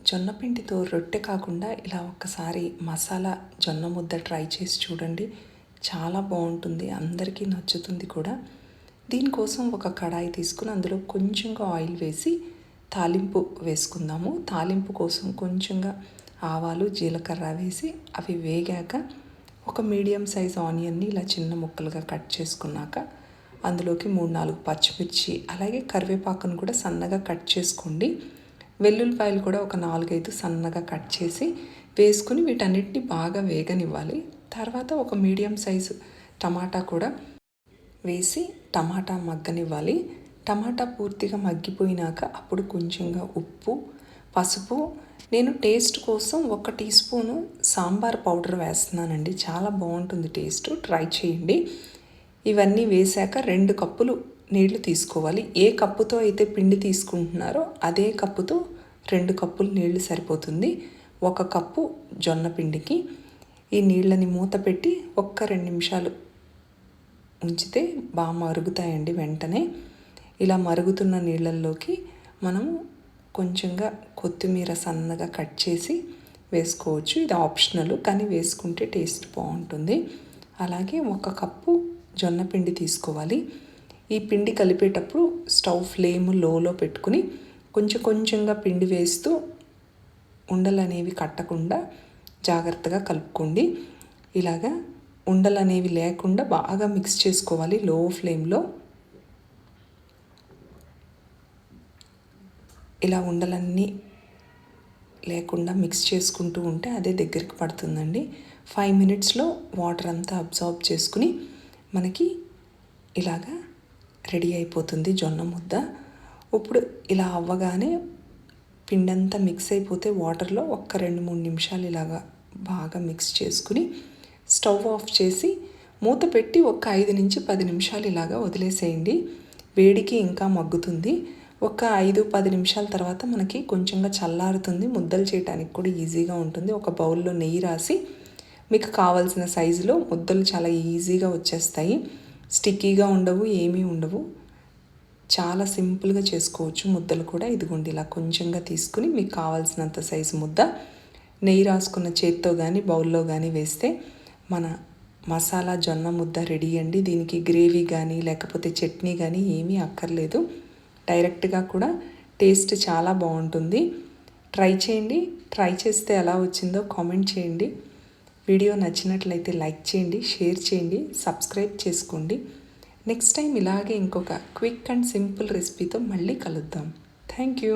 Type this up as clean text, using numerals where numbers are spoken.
జొన్న పిండితో రొట్టె కాకుండా ఇలా ఒక్కసారి మసాలా జొన్న ముద్ద ట్రై చేసి చూడండి. చాలా బాగుంటుంది, అందరికీ నచ్చుతుంది కూడా. దీనికోసం ఒక కడాయి తీసుకుని అందులో కొంచెంగా ఆయిల్ వేసి తాలింపు వేసుకుందాము. తాలింపు కోసం కొంచెంగా ఆవాలు జీలకర్ర వేసి అవి వేగాక ఒక మీడియం సైజ్ ఆనియన్ని ఇలా చిన్న ముక్కలుగా కట్ చేసుకున్నాక అందులోకి 3-4 పచ్చిమిర్చి అలాగే కరివేపాకును కూడా సన్నగా కట్ చేసుకోండి. వెల్లుల్లిపాయలు కూడా ఒక 4-5 సన్నగా కట్ చేసి వేసుకుని వీటన్నిటిని బాగా వేగనివ్వాలి. తర్వాత ఒక మీడియం సైజు టమాటా కూడా వేసి టమాటా మగ్గనివ్వాలి. టమాటా పూర్తిగా మగ్గిపోయినాక అప్పుడు కొంచెంగా ఉప్పు, పసుపు, నేను టేస్ట్ కోసం 1 టీ స్పూను సాంబార్ పౌడర్ వేస్తున్నానండి. చాలా బాగుంటుంది టేస్ట్, ట్రై చేయండి. ఇవన్నీ వేశాక 2 కప్పులు నీళ్లు తీసుకోవాలి. ఏ కప్పుతో అయితే పిండి తీసుకుంటున్నారో అదే కప్పుతో 2 కప్పులు నీళ్లు సరిపోతుంది. 1 కప్పు జొన్న పిండికి. ఈ నీళ్ళని మూత పెట్టి 1-2 నిమిషాలు ఉంచితే బాగా మరుగుతాయండి. వెంటనే ఇలా మరుగుతున్న నీళ్ళల్లోకి మనము కొంచెంగా కొత్తిమీర సన్నగా కట్ చేసి వేసుకోవచ్చు. ఇది ఆప్షనల్, కానీ వేసుకుంటే టేస్ట్ బాగుంటుంది. అలాగే 1 కప్పు జొన్న పిండి తీసుకోవాలి. ఈ పిండి కలిపేటప్పుడు స్టవ్ ఫ్లేమ్ లోలో పెట్టుకుని కొంచెం కొంచెంగా పిండి వేస్తూ ఉండలు అనేవి కట్టకుండా జాగ్రత్తగా కలుపుకోండి. ఇలాగా ఉండలు అనేవి లేకుండా బాగా మిక్స్ చేసుకోవాలి లో ఫ్లేమ్లో. ఇలా ఉండలన్నీ లేకుండా మిక్స్ చేసుకుంటూ ఉంటే అదే దగ్గరికి పడుతుందండి. 5 మినిట్స్లో వాటర్ అంతా అబ్జార్బ్ చేసుకుని మనకి ఇలాగా రెడీ అయిపోతుంది జొన్న ముద్ద. ఇప్పుడు ఇలా అవ్వగానే పిండంతా మిక్స్ అయిపోతే వాటర్లో 2-3 నిమిషాలు ఇలాగా బాగా మిక్స్ చేసుకుని స్టవ్ ఆఫ్ చేసి మూత పెట్టి 5-10 నిమిషాలు ఇలాగా వదిలేసేయండి. వేడికి ఇంకా మగ్గుతుంది. 5-10 నిమిషాల తర్వాత మనకి కొంచెంగా చల్లారుతుంది. ముద్దలు చేయడానికి కూడా ఈజీగా ఉంటుంది. ఒక బౌల్లో నెయ్యి రాసి మీకు కావాల్సిన సైజులో ముద్దలు చాలా ఈజీగా వచ్చేస్తాయి. స్టిక్కీగా ఉండవు, ఏమీ ఉండవు. చాలా సింపుల్గా చేసుకోవచ్చు ముద్దలు కూడా. ఇదిగోండి ఇలా కొంచెంగా తీసుకుని మీకు కావాల్సినంత సైజు ముద్ద నెయ్యి రాసుకున్న చేత్తో కానీ బౌల్లో కానీ వేస్తే మన మసాలా జొన్న ముద్ద రెడీ అండి. దీనికి గ్రేవీ కానీ లేకపోతే చట్నీ కానీ ఏమీ అక్కర్లేదు. డైరెక్ట్గా కూడా టేస్ట్ చాలా బాగుంటుంది. ట్రై చేయండి. ట్రై చేస్తే ఎలా వచ్చిందో కామెంట్ చేయండి. వీడియో నచ్చినట్లయితే లైక్ చేయండి, షేర్ చేయండి, సబ్స్క్రైబ్ చేసుకోండి. నెక్స్ట్ టైం ఇలాగే ఇంకొక క్విక్ అండ్ సింపుల్ రెసిపీతో మళ్ళీ కలుద్దాం. Thank you.